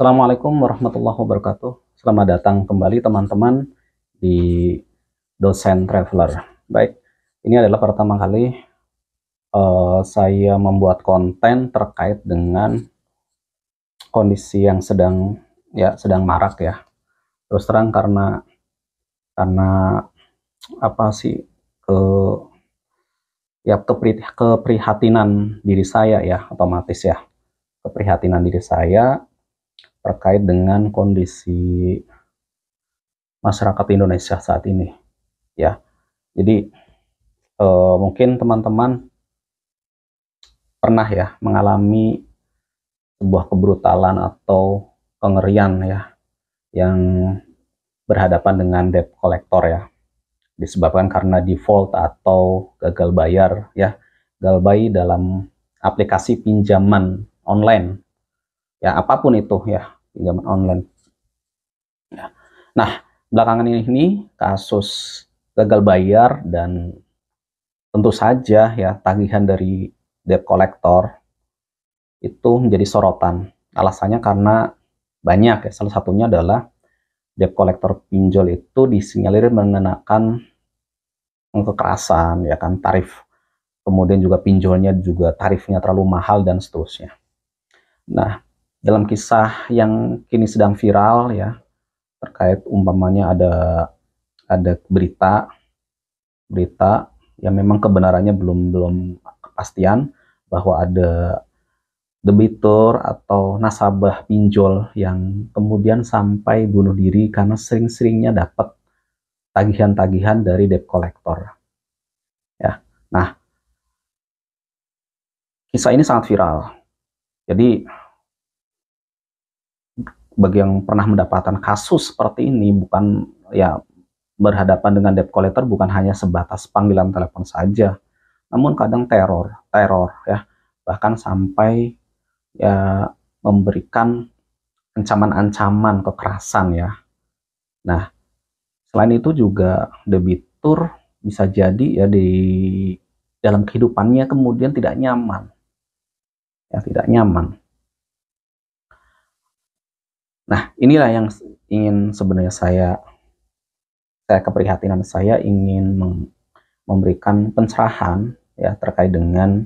Assalamualaikum warahmatullahi wabarakatuh. Selamat datang kembali teman-teman di Dosen Traveler. Baik, ini adalah pertama kali saya membuat konten terkait dengan kondisi yang sedang marak ya. Terus terang karena apa sih ke keprihatinan diri saya ya, otomatis ya. Keprihatinan diri saya terkait dengan kondisi masyarakat Indonesia saat ini ya. Jadi mungkin teman-teman pernah ya mengalami sebuah kebrutalan atau kengerian ya yang berhadapan dengan debt collector ya, disebabkan karena default atau gagal bayar ya, gagal bayar dalam aplikasi pinjaman online ya, apapun itu ya, pinjaman online ya. Nah, belakangan ini kasus gagal bayar dan tentu saja ya tagihan dari debt collector itu menjadi sorotan. Alasannya karena banyak ya, salah satunya adalah debt collector pinjol itu disinyalir mengenakan kekerasan ya kan, tarif, kemudian juga pinjolnya juga tarifnya terlalu mahal dan seterusnya. Nah, dalam kisah yang kini sedang viral ya, terkait umpamanya ada berita yang memang kebenarannya belum kepastian, bahwa ada debitur atau nasabah pinjol yang kemudian sampai bunuh diri karena sering-seringnya dapat tagihan-tagihan dari debt collector ya. Nah, kisah ini sangat viral. Jadi bagi yang pernah mendapatkan kasus seperti ini, bukan ya, berhadapan dengan debt collector bukan hanya sebatas panggilan telepon saja, namun kadang teror ya, bahkan sampai ya memberikan ancaman-ancaman kekerasan ya. Nah, selain itu juga debitur bisa jadi ya di dalam kehidupannya kemudian tidak nyaman ya, tidak nyaman. Nah, inilah yang ingin sebenarnya saya keprihatinan saya ingin memberikan pencerahan ya terkait dengan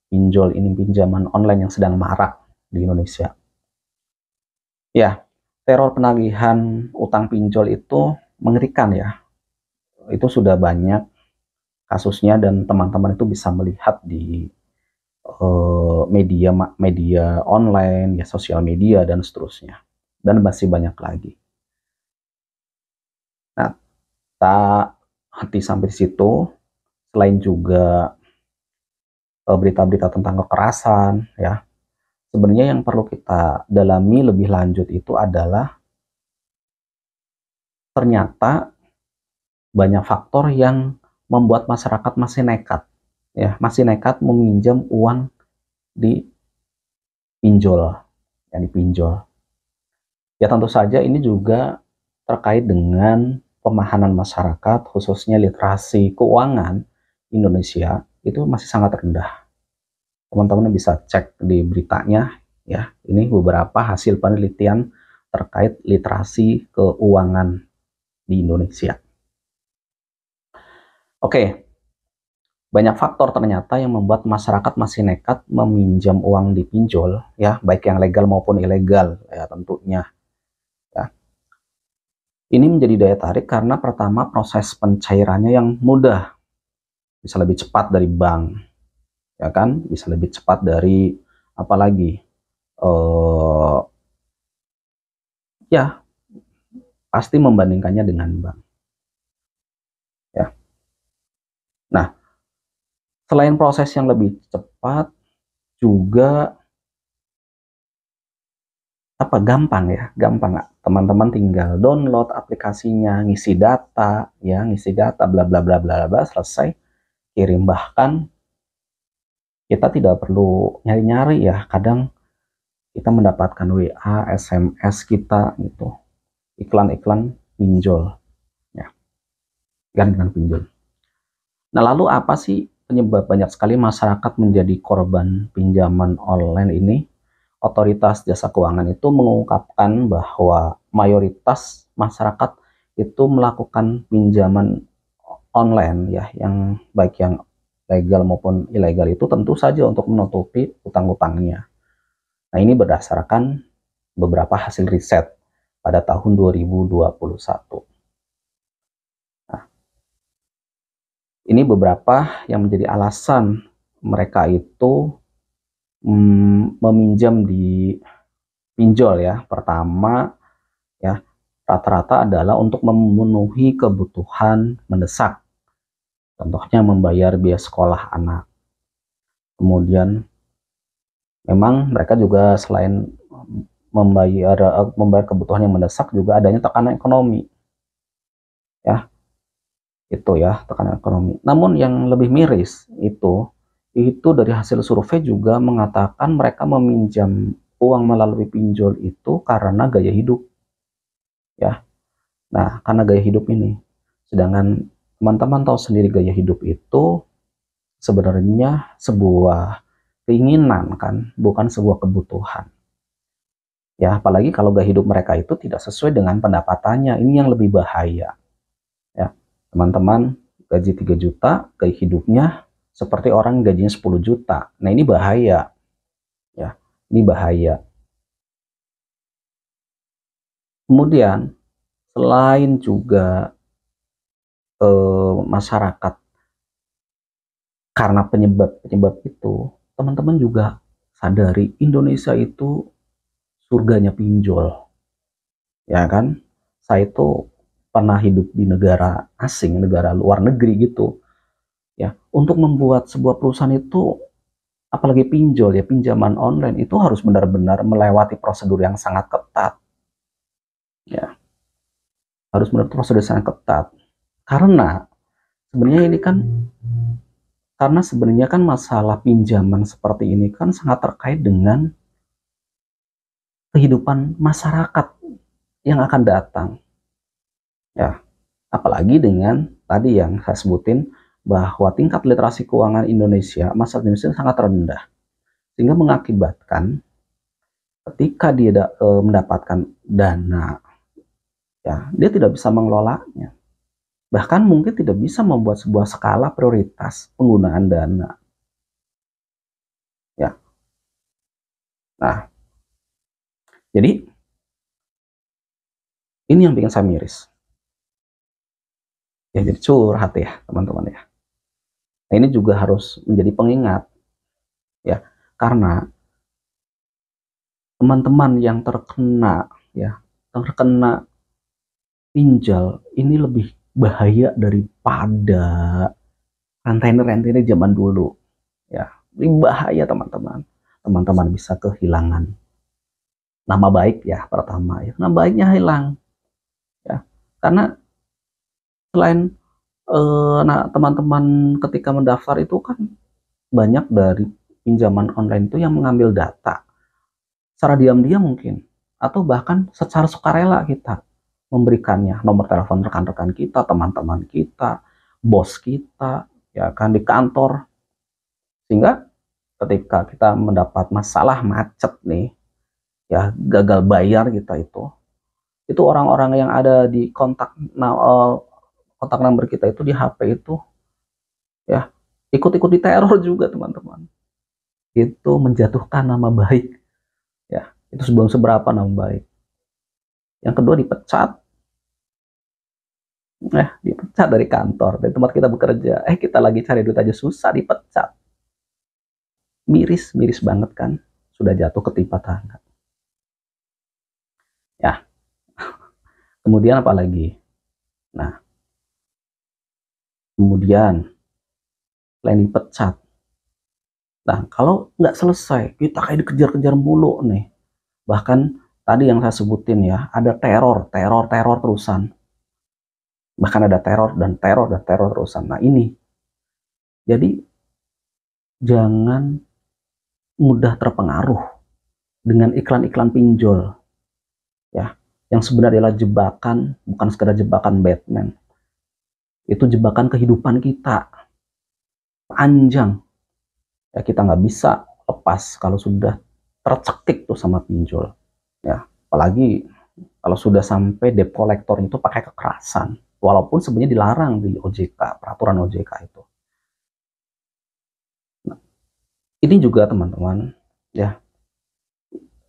pinjol ini, pinjaman online yang sedang marak di Indonesia. Ya, teror penagihan utang pinjol itu mengerikan ya. Itu sudah banyak kasusnya dan teman-teman itu bisa melihat di media online ya, sosial media dan seterusnya. Dan masih banyak lagi. Nah, tak henti sampai di situ, selain juga berita-berita tentang kekerasan ya, sebenarnya yang perlu kita dalami lebih lanjut itu adalah ternyata banyak faktor yang membuat masyarakat masih nekat ya, masih nekat meminjam uang di pinjol, yang dipinjol. Ya tentu saja ini juga terkait dengan pemahaman masyarakat, khususnya literasi keuangan Indonesia itu masih sangat rendah. Teman-teman bisa cek di beritanya ya, ini beberapa hasil penelitian terkait literasi keuangan di Indonesia. Oke, banyak faktor ternyata yang membuat masyarakat masih nekat meminjam uang di pinjol ya, baik yang legal maupun ilegal ya tentunya ya. Ini menjadi daya tarik karena pertama proses pencairannya yang mudah, bisa lebih cepat dari bank ya kan, bisa lebih cepat dari apalagi ya pasti membandingkannya dengan bank ya. Nah, selain proses yang lebih cepat juga gampang ya, gampang nggak, teman-teman tinggal download aplikasinya, ngisi data ya, ngisi data bla bla bla bla bla, selesai kirim. Bahkan kita tidak perlu nyari-nyari ya, kadang kita mendapatkan WA, SMS kita gitu, iklan-iklan pinjol ya, iklan pinjol. Nah, lalu apa sih penyebab banyak sekali masyarakat menjadi korban pinjaman online ini? Otoritas Jasa Keuangan itu mengungkapkan bahwa mayoritas masyarakat itu melakukan pinjaman online ya, yang baik yang legal maupun ilegal itu tentu saja untuk menutupi utang-utangnya. Nah, ini berdasarkan beberapa hasil riset pada tahun 2021. Nah, ini beberapa yang menjadi alasan mereka itu meminjam di pinjol ya. Pertama ya, rata-rata adalah untuk memenuhi kebutuhan mendesak. Contohnya membayar biaya sekolah anak. Kemudian memang mereka juga selain membayar kebutuhan yang mendesak, juga adanya tekanan ekonomi. Ya, itu ya, tekanan ekonomi. Namun yang lebih miris itu dari hasil survei juga mengatakan mereka meminjam uang melalui pinjol itu karena gaya hidup. Ya. Nah, karena gaya hidup ini. Sedangkan teman-teman tahu sendiri gaya hidup itu sebenarnya sebuah keinginan kan, bukan sebuah kebutuhan. Ya, apalagi kalau gaya hidup mereka itu tidak sesuai dengan pendapatannya. Ini yang lebih bahaya. Ya, teman-teman gaji 3 juta, gaya hidupnya seperti orang gajinya 10 juta. Nah, ini bahaya. Ya, ini bahaya. Kemudian selain juga masyarakat karena penyebab itu, teman-teman juga sadari Indonesia itu surganya pinjol. Ya kan? Saya itu pernah hidup di negara asing, negara luar negeri gitu. Ya, untuk membuat sebuah perusahaan itu, apalagi pinjol ya, pinjaman online itu harus benar-benar melewati prosedur yang sangat ketat. Ya, harus menurut prosedur sangat ketat. Karena sebenarnya kan masalah pinjaman seperti ini kan sangat terkait dengan kehidupan masyarakat yang akan datang. Ya, apalagi dengan tadi yang saya sebutin bahwa tingkat literasi keuangan Indonesia, masyarakat Indonesia sangat rendah. Sehingga mengakibatkan ketika dia mendapatkan dana, ya, dia tidak bisa mengelolanya. Bahkan mungkin tidak bisa membuat sebuah skala prioritas penggunaan dana. Ya. Nah, jadi ini yang bikin saya miris. Ya, jadi curhat ya, teman-teman ya. Nah, ini juga harus menjadi pengingat ya, karena teman-teman yang terkena pinjal ini lebih bahaya daripada rentenir zaman dulu ya. Ini bahaya, teman-teman. Teman-teman bisa kehilangan nama baik ya, pertama ya, nama baiknya hilang ya, karena selain teman-teman ketika mendaftar itu kan banyak dari pinjaman online itu yang mengambil data secara diam-diam mungkin, atau bahkan secara sukarela kita memberikannya nomor telepon rekan-rekan kita, teman-teman kita, bos kita, ya kan, di kantor. Sehingga ketika kita mendapat masalah macet nih, ya, gagal bayar kita itu orang-orang yang ada di kontak number kita itu di HP itu ya ikut-ikut diteror juga, teman-teman. Itu menjatuhkan nama baik ya, itu sebelum seberapa nama baik. Yang kedua dipecat, dipecat dari kantor, dari tempat kita bekerja. Kita lagi cari duit aja susah dipecat. Miris banget kan, sudah jatuh ketimpa tangga. Ya, kemudian apa lagi? Nah, kemudian selain dipecat, nah kalau nggak selesai, kita kayak dikejar-kejar mulu nih. Bahkan tadi yang saya sebutin ya, ada teror terusan. Bahkan ada teror terusan. Nah, ini jadi jangan mudah terpengaruh dengan iklan-iklan pinjol ya, yang sebenarnya adalah jebakan, bukan sekedar jebakan Batman. Itu jebakan kehidupan kita panjang ya, kita nggak bisa lepas kalau sudah tercekik tuh sama pinjol. Ya, apalagi kalau sudah sampai debt collector itu pakai kekerasan, walaupun sebenarnya dilarang di OJK, peraturan OJK itu. Nah, ini juga teman-teman, ya,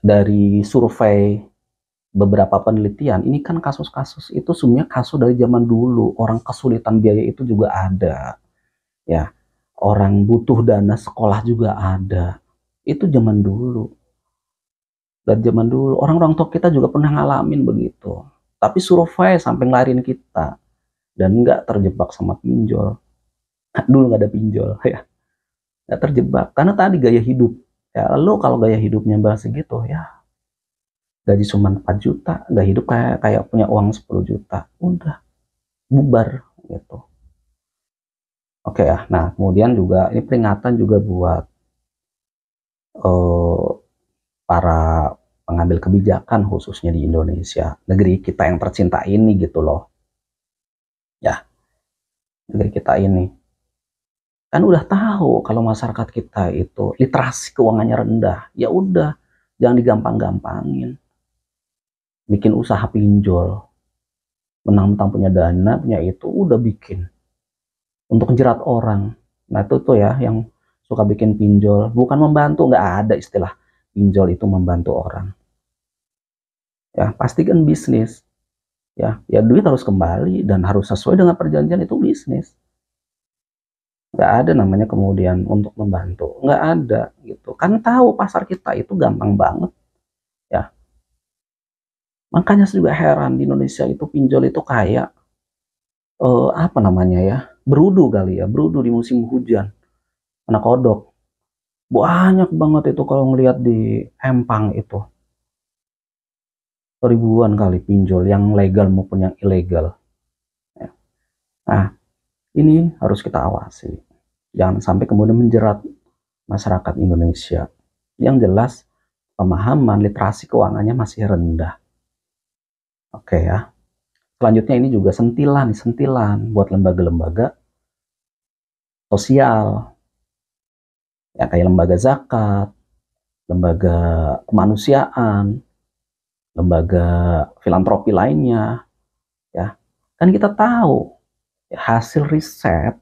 dari survei beberapa penelitian, ini kan kasus-kasus itu sebenarnya kasus dari zaman dulu. Orang kesulitan biaya itu juga ada, ya. Orang butuh dana sekolah juga ada. Itu zaman dulu. Dan zaman dulu orang-orang tua kita juga pernah ngalamin begitu. Tapi survei sampai ngelarin kita dan nggak terjebak sama pinjol. Dulu nggak ada pinjol, ya. Nggak terjebak karena tadi gaya hidup. Ya, lo kalau gaya hidupnya bahasa gitu, ya gaji cuma 4 juta, nggak hidup kayak punya uang 10 juta, udah bubar gitu. Oke ya, nah kemudian juga ini peringatan juga buat eh, para pengambil kebijakan khususnya di Indonesia, negeri kita yang tercinta ini gitu loh. Ya, negeri kita ini. Kan udah tahu kalau masyarakat kita itu literasi keuangannya rendah. Ya udah, jangan digampang-gampangin. Bikin usaha pinjol, mentang-mentang punya dana, punya itu, udah bikin. Untuk jerat orang. Nah itu tuh ya, yang suka bikin pinjol. Bukan membantu, nggak ada istilah pinjol itu membantu orang. Ya, pastikan bisnis. Ya duit harus kembali dan harus sesuai dengan perjanjian, itu bisnis. Nggak ada namanya kemudian untuk membantu, nggak ada gitu. Kan tahu pasar kita itu gampang banget, ya. Makanya saya juga heran di Indonesia itu pinjol itu kayak apa namanya ya, berudu kali ya, berudu di musim hujan, anak kodok. Banyak banget itu kalau ngelihat di Empang itu, ribuan kali pinjol yang legal maupun yang ilegal. Ya. Nah, ini harus kita awasi. Jangan sampai kemudian menjerat masyarakat Indonesia. Yang jelas, pemahaman literasi keuangannya masih rendah. Oke ya. Selanjutnya ini juga sentilan buat lembaga-lembaga sosial. Ya kayak lembaga zakat, lembaga kemanusiaan, lembaga filantropi lainnya, ya. Kan kita tahu ya, hasil riset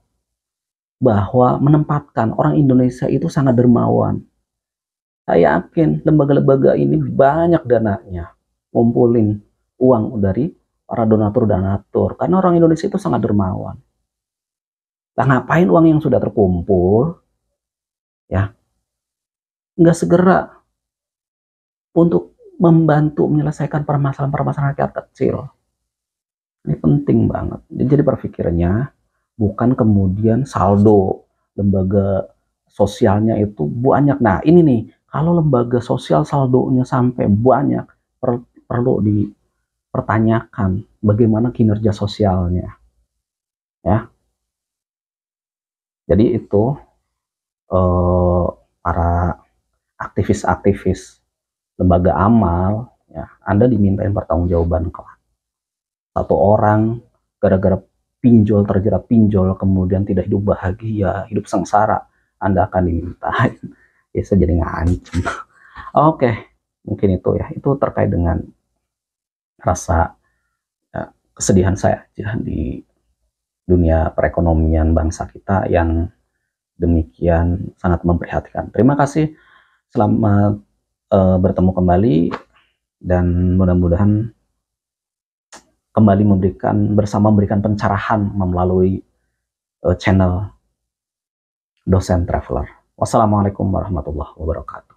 bahwa menempatkan orang Indonesia itu sangat dermawan. Saya yakin lembaga-lembaga ini banyak dananya, ngumpulin uang dari para donatur-donatur, karena orang Indonesia itu sangat dermawan. Nah, ngapain uang yang sudah terkumpul, ya, nggak segera untuk membantu menyelesaikan permasalahan-permasalahan rakyat kecil. Ini penting banget. Jadi berpikirnya bukan kemudian saldo lembaga sosialnya itu banyak. Nah ini nih, kalau lembaga sosial saldonya sampai banyak, perlu dipertanyakan bagaimana kinerja sosialnya, ya. Jadi itu para aktivis-aktivis lembaga amal, ya, Anda dimintain pertanggungjawaban kelak. Satu orang gara-gara pinjol, terjerat pinjol, kemudian tidak hidup bahagia, hidup sengsara, Anda akan dimintain. Ya, saya jadi ngancem. Oke, mungkin itu ya. Itu terkait dengan rasa ya, kesedihan saya aja di dunia perekonomian bangsa kita yang demikian sangat memprihatinkan. Terima kasih. Selamat bertemu kembali dan mudah-mudahan kembali memberikan pencerahan melalui channel Dosen Traveler. Wassalamualaikum warahmatullahi wabarakatuh.